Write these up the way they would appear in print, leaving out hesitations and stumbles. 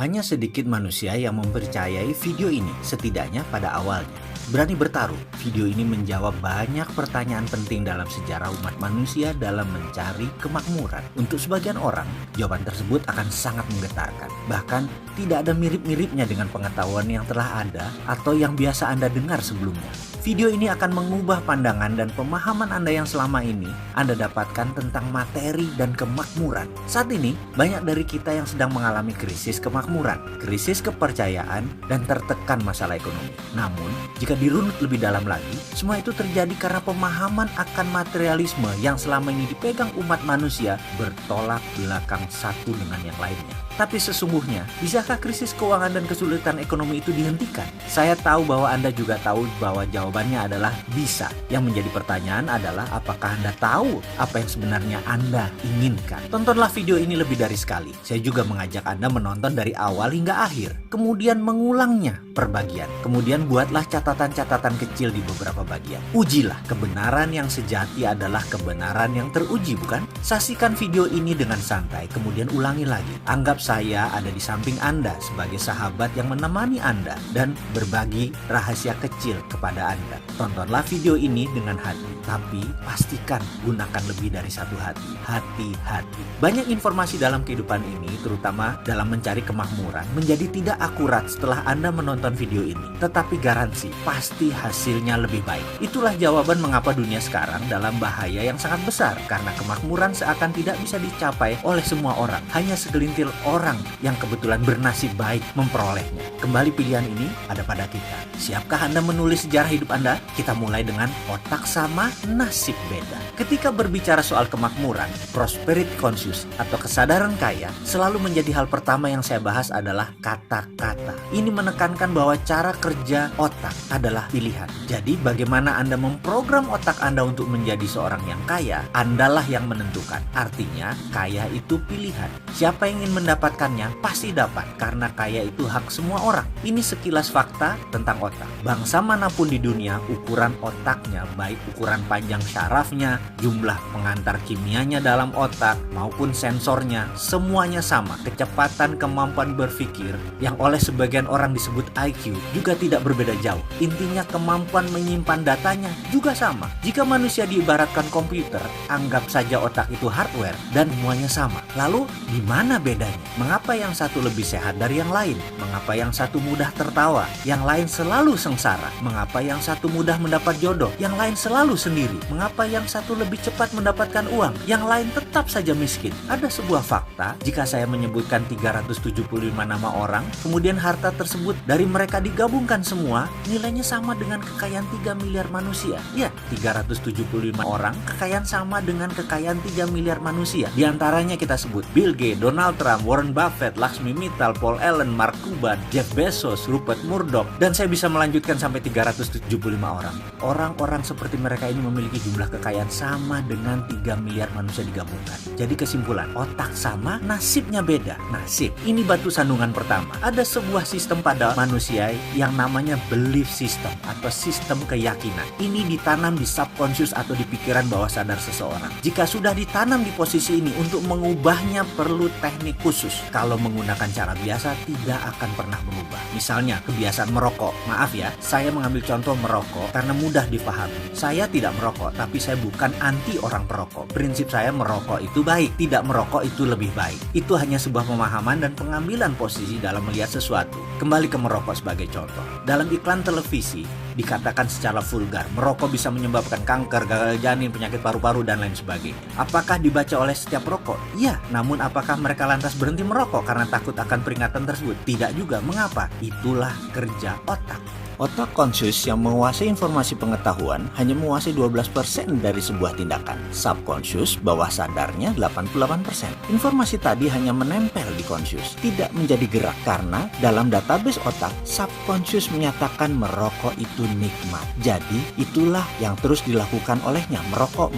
Hanya sedikit manusia yang mempercayai video ini, setidaknya pada awalnya. Berani bertaruh, video ini menjawab banyak pertanyaan penting dalam sejarah umat manusia dalam mencari kemakmuran. Untuk sebagian orang, jawaban tersebut akan sangat menggetarkan. Bahkan, tidak ada mirip-miripnya dengan pengetahuan yang telah ada atau yang biasa Anda dengar sebelumnya. Video ini akan mengubah pandangan dan pemahaman Anda yang selama ini Anda dapatkan tentang materi dan kemakmuran. Saat ini, banyak dari kita yang sedang mengalami krisis kemakmuran, krisis kepercayaan, dan tertekan masalah ekonomi. Namun, jika dirunut lebih dalam lagi, semua itu terjadi karena pemahaman akan materialisme yang selama ini dipegang umat manusia bertolak belakang satu dengan yang lainnya. Tapi sesungguhnya, bisakah krisis keuangan dan kesulitan ekonomi itu dihentikan? Saya tahu bahwa Anda juga tahu bahwa jawabannya adalah bisa. Yang menjadi pertanyaan adalah apakah Anda tahu apa yang sebenarnya Anda inginkan? Tontonlah video ini lebih dari sekali. Saya juga mengajak Anda menonton dari awal hingga akhir, kemudian mengulangnya per bagian. Kemudian buatlah catatan-catatan kecil di beberapa bagian. Ujilah, kebenaran yang sejati adalah kebenaran yang teruji, bukan? Saksikan video ini dengan santai, kemudian ulangi lagi. Anggap saya ada di samping Anda sebagai sahabat yang menemani Anda dan berbagi rahasia kecil kepada Anda. Tontonlah video ini dengan hati, tapi pastikan gunakan lebih dari satu hati. Hati-hati. Banyak informasi dalam kehidupan ini, terutama dalam mencari kemakmuran, menjadi tidak akurat setelah Anda menonton video ini. Tetapi garansi, pasti hasilnya lebih baik. Itulah jawaban mengapa dunia sekarang dalam bahaya yang sangat besar, karena kemakmuran seakan tidak bisa dicapai oleh semua orang. Hanya segelintir orang yang kebetulan bernasib baik memperolehnya. Kembali pilihan ini ada pada kita. Siapkah Anda menulis sejarah hidup Anda? Kita mulai dengan otak sama, nasib beda. Ketika berbicara soal kemakmuran, prosperity conscious atau kesadaran kaya, selalu menjadi hal pertama yang saya bahas adalah kata-kata. Ini menekankan bahwa cara kerja otak adalah pilihan. Jadi bagaimana Anda memprogram otak Anda untuk menjadi seorang yang kaya, Andalah yang menentukan. Artinya, kaya itu pilihan. Siapa yang ingin mendapatkannya pasti dapat, karena kaya itu hak semua orang. Ini sekilas fakta tentang otak. Bangsa manapun di dunia, ukuran otaknya, baik ukuran panjang syarafnya, jumlah pengantar kimianya dalam otak, maupun sensornya, semuanya sama. Kecepatan kemampuan berpikir yang oleh sebagian orang disebut IQ juga tidak berbeda jauh. Intinya kemampuan menyimpan datanya juga sama. Jika manusia diibaratkan komputer, anggap saja otak itu hardware dan semuanya sama. Lalu di mana bedanya? Mengapa yang satu lebih sehat dari yang lain? Mengapa yang satu mudah tertawa, yang lain selalu sengsara? Mengapa yang satu mudah mendapat jodoh, yang lain selalu sendiri? Mengapa yang satu lebih cepat mendapatkan uang, yang lain tetap saja miskin? Ada sebuah fakta, jika saya menyebutkan 375 nama orang, kemudian harta tersebut dari mereka digabungkan semua, nilainya sama dengan kekayaan 3 miliar manusia. Ya, 375 orang, kekayaan sama dengan kekayaan 3 miliar manusia. Di antaranya kita sebut Bill Gates, Donald Trump, Warren Buffett, Laxmi Mittal, Paul Allen, Mark Cuban, Jeff Bezos, Rupert Murdoch, dan saya bisa melanjutkan sampai 375 orang. Orang-orang seperti mereka ini memiliki jumlah kekayaan sama dengan 3 miliar manusia digabungkan. Jadi kesimpulan, otak sama, nasibnya beda. Nasib, ini batu sandungan pertama. Ada sebuah sistem pada manusia yang namanya belief system atau sistem keyakinan. Ini ditanam di subconscious atau di pikiran bawah sadar seseorang. Jika sudah ditanam di posisi ini, untuk mengubahnya perlu teknik khusus. Kalau menggunakan cara biasa tidak akan pernah berubah. Misalnya kebiasaan merokok. Maaf ya, saya mengambil contoh merokok karena mudah dipahami. Saya tidak merokok, tapi saya bukan anti orang perokok. Prinsip saya merokok itu baik, tidak merokok itu lebih baik. Itu hanya sebuah pemahaman dan pengambilan posisi dalam melihat sesuatu. Kembali ke merokok sebagai contoh. Dalam iklan televisi dikatakan secara vulgar, merokok bisa menyebabkan kanker, gagal janin, penyakit paru-paru, dan lain sebagainya. Apakah dibaca oleh setiap perokok? Iya, namun apakah mereka lantas berhenti merokok karena takut akan peringatan tersebut? Tidak juga. Mengapa? Itulah kerja otak. Otak conscious yang menguasai informasi pengetahuan hanya menguasai 12% dari sebuah tindakan. Subconscious, bawah sadarnya 88%. Informasi tadi hanya menempel di conscious, tidak menjadi gerak, karena dalam database otak, subconscious menyatakan merokok itu itu nikmat. Jadi itulah yang terus dilakukan olehnya, merokok.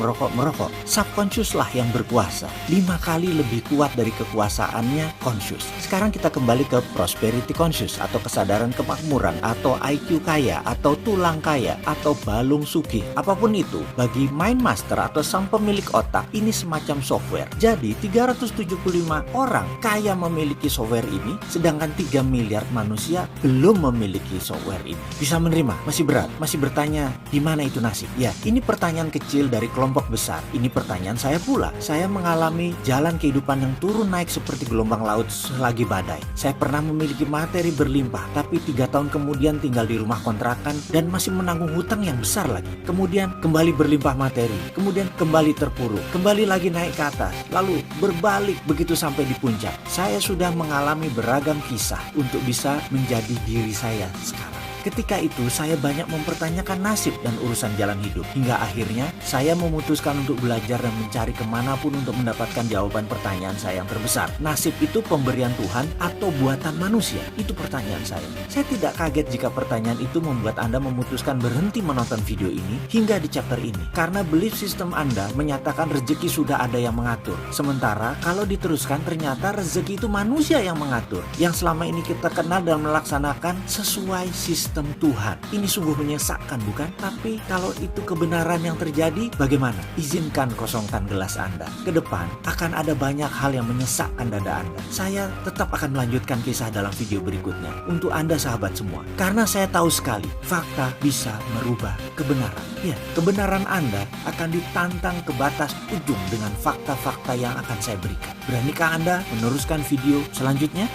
Subconscious lah yang berkuasa, 5 kali lebih kuat dari kekuasaannya conscious. Sekarang kita kembali ke prosperity conscious atau kesadaran kemakmuran atau IQ kaya atau tulang kaya atau balung sugih. Apapun itu, bagi mind master atau sang pemilik otak, ini semacam software. Jadi 375 orang kaya memiliki software ini, sedangkan 3 miliar manusia belum memiliki software ini. Bisa menerima? Masih berat? Masih bertanya, di mana itu nasib? Ya, ini pertanyaan kecil dari kelompok besar. Ini pertanyaan saya pula. Saya mengalami jalan kehidupan yang turun naik seperti gelombang laut selagi badai. Saya pernah memiliki materi berlimpah, tapi 3 tahun kemudian tinggal di rumah kontrakan dan masih menanggung hutang yang besar lagi. Kemudian kembali berlimpah materi, kemudian kembali terpuruk, kembali lagi naik ke atas, lalu berbalik begitu sampai di puncak. Saya sudah mengalami beragam kisah untuk bisa menjadi diri saya sekarang. Ketika itu saya banyak mempertanyakan nasib dan urusan jalan hidup. Hingga akhirnya saya memutuskan untuk belajar dan mencari kemanapun untuk mendapatkan jawaban pertanyaan saya yang terbesar. Nasib itu pemberian Tuhan atau buatan manusia? Itu pertanyaan saya. Saya tidak kaget jika pertanyaan itu membuat Anda memutuskan berhenti menonton video ini hingga di chapter ini. Karena belief system Anda menyatakan rezeki sudah ada yang mengatur. Sementara kalau diteruskan ternyata rezeki itu manusia yang mengatur. Yang selama ini kita kenal dan melaksanakan sesuai sistem Tuhan. Ini sungguh menyesakkan, bukan? Tapi kalau itu kebenaran yang terjadi, bagaimana? Izinkan kosongkan gelas Anda. Ke depan akan ada banyak hal yang menyesakkan dada Anda. Saya tetap akan melanjutkan kisah dalam video berikutnya untuk Anda sahabat semua. Karena saya tahu sekali, fakta bisa merubah kebenaran. Ya, kebenaran Anda akan ditantang ke batas ujung dengan fakta-fakta yang akan saya berikan. Beranikah Anda meneruskan video selanjutnya?